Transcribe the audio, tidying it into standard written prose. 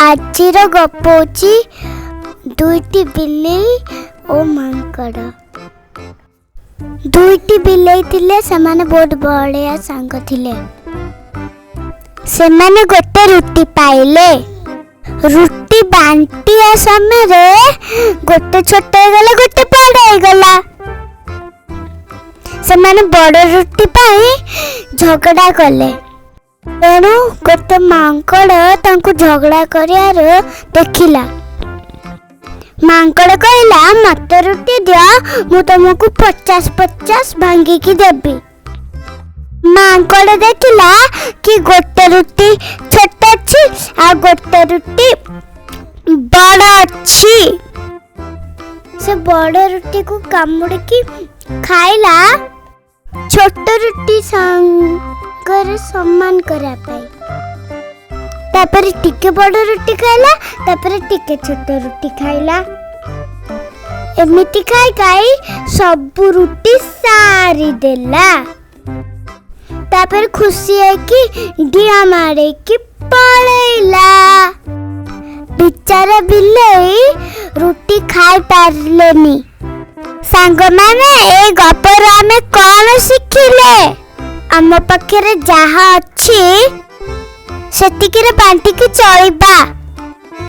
आजिर गप होची दुईटी बिलेई ओ मांकड़। दुईटी बिलेई थिले सेमाने बहुत बड़िया सांग थिले। सेमाने गोटे रुटी पाइले। रुटी बांटिया समय रे गोटे छोट हो गला गोटे बड़ हो गला। सेमाने बड़ रुटी पाई झगड़ा कले। तेणु गोटे मांकड़ तांको झगड़ा करियार देखिला। मांकड़ कहला मत रुटी दिया मु तुमको 50-50 भांगी की देबी। मांकड़ देखिला कि गोटे रुटी छोट अच्छी आ गोटे रुटी बड़ अच्छी। से बड़ रुटी को कामुड़ की खाइला छोट रुटी संगरे सम्मान करा पाई। तापर टिके बड़ रुटी खाइला तापर टिके छोट रुटी खाइला। एमिति खाई खाई सब रुटी सारी देला। तापर खुशी है कि डिया मारे कि पड़ेला। बिचारा बिलेई रुटी खाई पारलेनी। सांग माने ए गपर आमे कौन शिखिले? आम पाखरे जहा अच्छी सेतिकिरे बांटी की चलिबा।